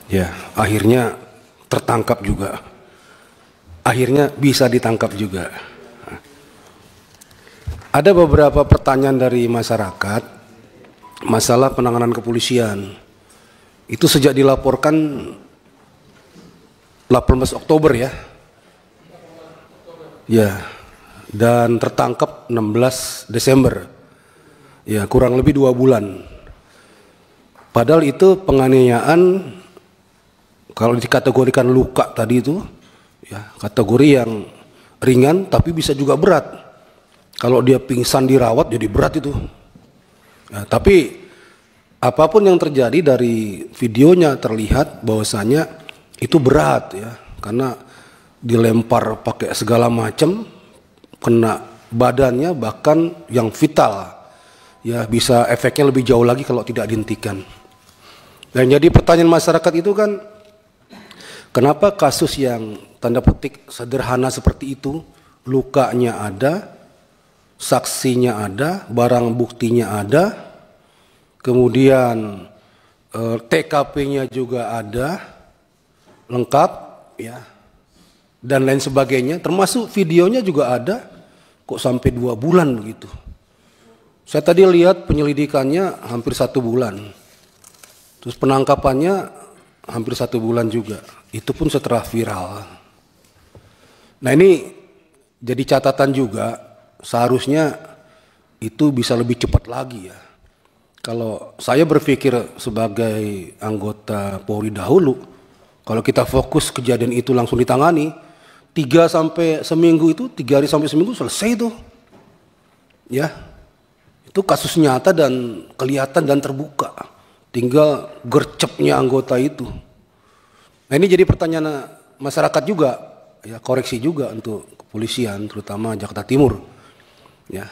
Ya, akhirnya tertangkap juga. Akhirnya bisa ditangkap juga. Ada beberapa pertanyaan dari masyarakat masalah penanganan kepolisian. Itu sejak dilaporkan 18 Oktober ya. Ya, dan tertangkap 16 Desember. Ya, kurang lebih 2 bulan. Padahal itu penganiayaan kalau dikategorikan luka tadi itu ya kategori yang ringan tapi bisa juga berat. Kalau dia pingsan dirawat jadi berat itu. Ya, tapi apapun yang terjadi dari videonya terlihat bahwasanya itu berat ya, karena dilempar pakai segala macam, kena badannya bahkan yang vital. Ya, bisa efeknya lebih jauh lagi kalau tidak dihentikan. Dan jadi pertanyaan masyarakat itu kan, kenapa kasus yang tanda petik sederhana seperti itu, lukanya ada, saksinya ada, barang buktinya ada, kemudian TKP-nya juga ada, lengkap, ya, dan lain sebagainya, termasuk videonya juga ada, kok sampai 2 bulan begitu. Saya tadi lihat penyelidikannya hampir 1 bulan, terus penangkapannya hampir 1 bulan juga, itu pun setelah viral. Nah ini jadi catatan juga, seharusnya itu bisa lebih cepat lagi ya. Kalau saya berpikir sebagai anggota Polri dahulu, kalau kita fokus kejadian itu langsung ditangani, 3 sampai seminggu itu, 3 hari sampai seminggu selesai itu. Ya, itu kasus nyata dan kelihatan dan terbuka. Tinggal gercepnya anggota itu. Nah ini jadi pertanyaan masyarakat juga, ya koreksi juga untuk kepolisian, terutama Jakarta Timur. Ya,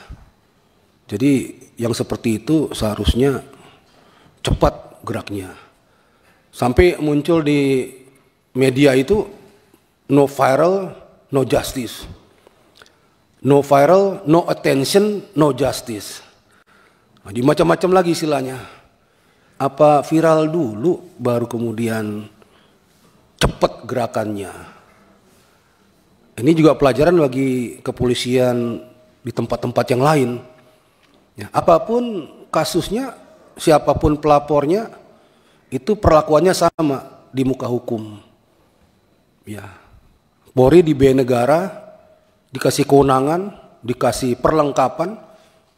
jadi yang seperti itu seharusnya cepat geraknya. Sampai muncul di media itu no viral, no justice. No viral, no attention, no justice. Nah, di macam-macam lagi istilahnya. Apa viral dulu baru kemudian cepat gerakannya. Ini juga pelajaran bagi kepolisian di tempat-tempat yang lain. Ya, apapun kasusnya, siapapun pelapornya, itu perlakuannya sama di muka hukum. Ya, Polri diberi negara, dikasih kewenangan, dikasih perlengkapan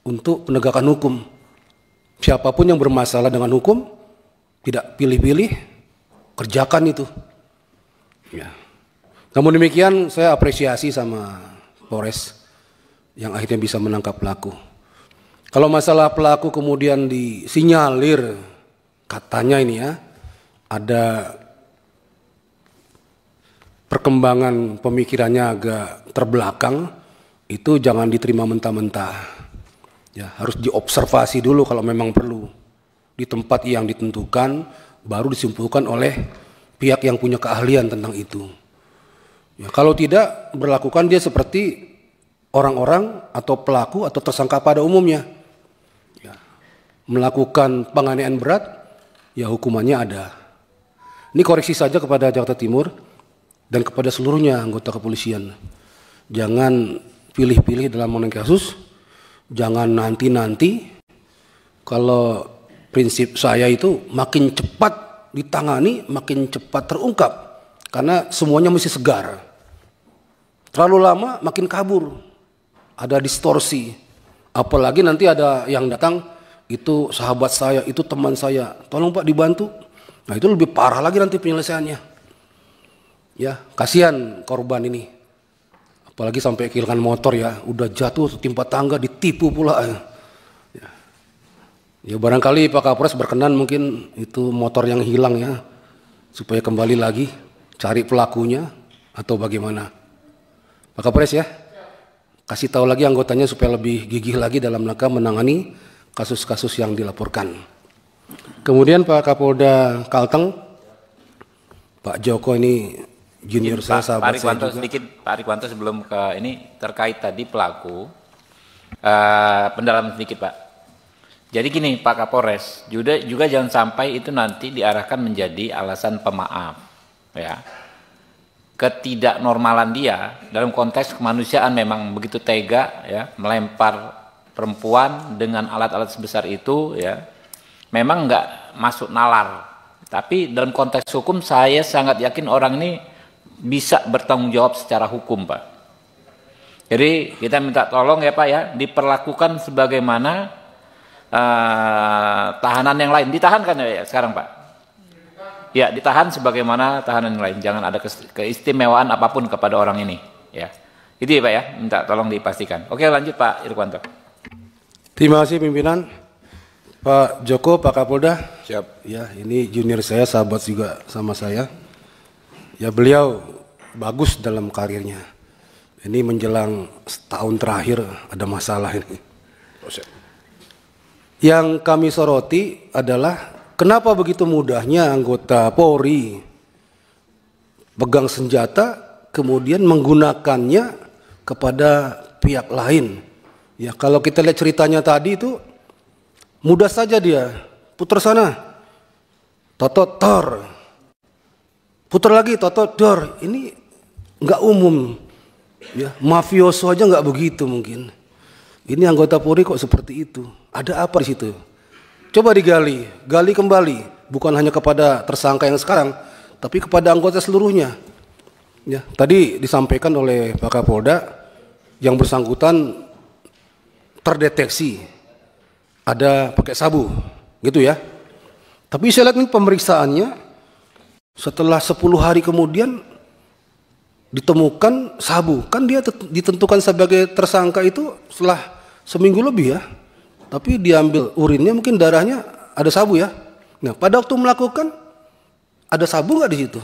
untuk penegakan hukum. Siapapun yang bermasalah dengan hukum, tidak pilih-pilih, kerjakan itu. Ya. Namun demikian saya apresiasi sama Polres yang akhirnya bisa menangkap pelaku. Kalau masalah pelaku kemudian disinyalir, katanya ini ya, ada perkembangan pemikirannya agak terbelakang, itu jangan diterima mentah-mentah. Ya, harus diobservasi dulu kalau memang perlu. Di tempat yang ditentukan, baru disimpulkan oleh pihak yang punya keahlian tentang itu. Ya, kalau tidak, berlakukan dia seperti orang-orang atau pelaku atau tersangka pada umumnya. Ya, melakukan penganiayaan berat, ya hukumannya ada. Ini koreksi saja kepada Jakarta Timur dan kepada seluruhnya anggota kepolisian. Jangan pilih-pilih dalam menangani kasus, jangan nanti-nanti. Kalau prinsip saya itu makin cepat ditangani, makin cepat terungkap. Karena semuanya mesti segar. Terlalu lama makin kabur. Ada distorsi. Apalagi nanti ada yang datang, itu sahabat saya, itu teman saya. Tolong Pak dibantu. Nah itu lebih parah lagi nanti penyelesaiannya. Ya, kasihan korban ini. Apalagi sampai kehilangan motor ya, udah jatuh timpa tangga, ditipu pula. Ya barangkali Pak Kapolres berkenan mungkin itu motor yang hilang ya, supaya kembali lagi, cari pelakunya atau bagaimana. Pak Kapolres ya, kasih tahu lagi anggotanya supaya lebih gigih lagi dalam rangka menangani kasus-kasus yang dilaporkan. Kemudian Pak Kapolda Kalteng, Pak Joko ini junior saya, sahabat Pak saya Rikwanto, juga. sedikit Pak Rikwanto sebelum ke ini terkait tadi pelaku, pendalaman sedikit Pak. Jadi gini Pak Kapolres, juga jangan sampai itu nanti diarahkan menjadi alasan pemaaf, ya. Ketidaknormalan dia dalam konteks kemanusiaan memang begitu tega, ya, melempar perempuan dengan alat-alat sebesar itu, ya, memang nggak masuk nalar. Tapi dalam konteks hukum saya sangat yakin orang ini bisa bertanggung jawab secara hukum, Pak. Jadi kita minta tolong ya Pak ya, diperlakukan sebagaimana tahanan yang lain. Ditahan kan ya sekarang Pak? Ya, ditahan sebagaimana tahanan yang lain. Jangan ada keistimewaan apapun kepada orang ini. Ya, itu ya Pak ya. Minta tolong dipastikan. Oke, lanjut Pak Irwanto. Terima kasih pimpinan. Pak Joko, Pak Kapolda. Siap. Ya, ini junior saya, sahabat juga sama saya. Ya, beliau bagus dalam karirnya. Ini menjelang setahun terakhir ada masalah ini. Yang kami soroti adalah kenapa begitu mudahnya anggota Polri pegang senjata kemudian menggunakannya kepada pihak lain. Ya, kalau kita lihat ceritanya tadi itu mudah saja dia putar sana, totot tor, putar lagi totot dor. Ini nggak umum, ya mafioso aja nggak begitu mungkin. Ini anggota Polri kok seperti itu? Ada apa di situ? Coba digali, gali kembali, bukan hanya kepada tersangka yang sekarang, tapi kepada anggota seluruhnya. Ya, tadi disampaikan oleh Pak Kapolda, yang bersangkutan terdeteksi ada pakai sabu, gitu ya. Tapi saya lihat ini pemeriksaannya setelah 10 hari kemudian ditemukan sabu. Kan dia ditentukan sebagai tersangka itu setelah seminggu lebih ya. Tapi diambil urinnya, mungkin darahnya ada sabu ya. Nah, pada waktu melakukan ada sabu nggak di situ?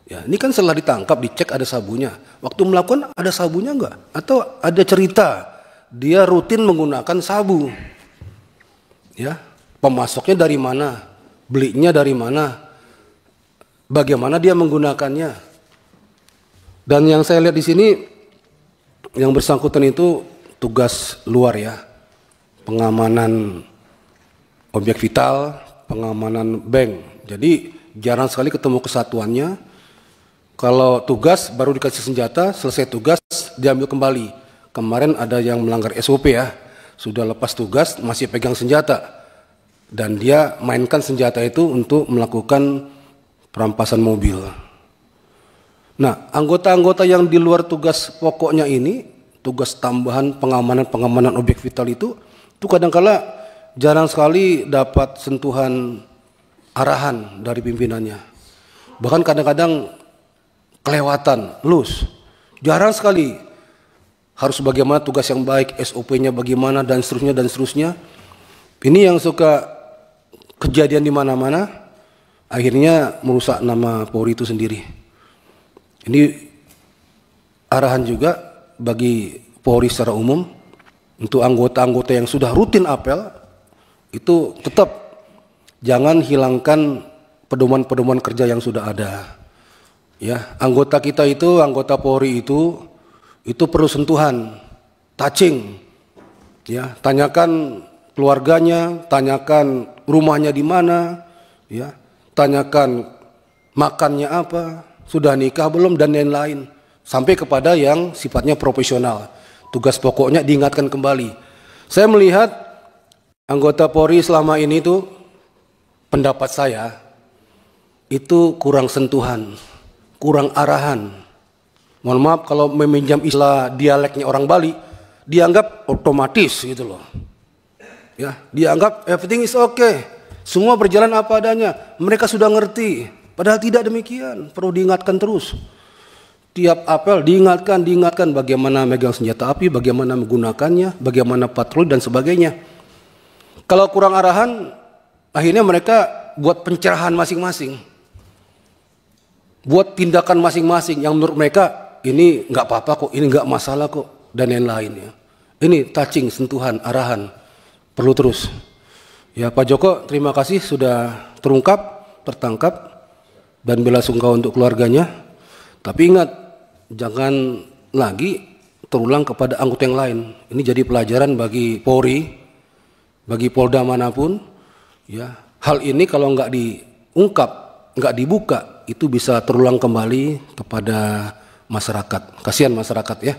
Ya, ini kan setelah ditangkap dicek ada sabunya. Waktu melakukan ada sabunya nggak? Atau ada cerita dia rutin menggunakan sabu? Ya, pemasoknya dari mana? Belinya dari mana? Bagaimana dia menggunakannya? Dan yang saya lihat di sini yang bersangkutan itu tugas luar ya, pengamanan objek vital, pengamanan bank. Jadi jarang sekali ketemu kesatuannya. Kalau tugas baru dikasih senjata, selesai tugas diambil kembali. Kemarin ada yang melanggar SOP ya, sudah lepas tugas masih pegang senjata. Dan dia mainkan senjata itu untuk melakukan perampasan mobil. Nah, anggota-anggota yang di luar tugas pokoknya ini, tugas tambahan pengamanan objek vital itu kadang-kala jarang sekali dapat sentuhan arahan dari pimpinannya. Bahkan kadang-kadang kelewatan, loose. Jarang sekali harus bagaimana tugas yang baik, SOP-nya bagaimana dan seterusnya dan seterusnya. Ini yang suka kejadian di mana-mana, akhirnya merusak nama Polri itu sendiri. Ini arahan juga bagi Polri secara umum, untuk anggota-anggota yang sudah rutin apel, itu tetap jangan hilangkan pedoman-pedoman kerja yang sudah ada. Ya, anggota kita itu, anggota Polri itu perlu sentuhan, touching. Ya, tanyakan keluarganya, tanyakan rumahnya di mana, ya, tanyakan makannya apa, sudah nikah belum dan lain-lain. Sampai kepada yang sifatnya profesional. Tugas pokoknya diingatkan kembali. Saya melihat anggota Polri selama ini tuh, pendapat saya, itu kurang sentuhan, kurang arahan. Mohon maaf kalau meminjam istilah dialeknya orang Bali, dianggap otomatis gitu loh. Ya, dianggap everything is okay. Semua berjalan apa adanya. Mereka sudah ngerti. Padahal tidak demikian, perlu diingatkan terus. Tiap apel diingatkan bagaimana megang senjata api, bagaimana menggunakannya, bagaimana patroli dan sebagainya. Kalau kurang arahan, akhirnya mereka buat pencerahan masing-masing. Buat tindakan masing-masing yang menurut mereka ini nggak apa-apa kok, ini nggak masalah kok, dan lain-lain ya. Ini touching, sentuhan, arahan, perlu terus. Ya Pak Joko, terima kasih sudah terungkap, tertangkap, dan belasungkawa untuk keluarganya. Tapi ingat, jangan lagi terulang kepada anggota yang lain. Ini jadi pelajaran bagi Polri, bagi Polda manapun, ya, hal ini kalau nggak diungkap, nggak dibuka, itu bisa terulang kembali kepada masyarakat. Kasihan masyarakat ya.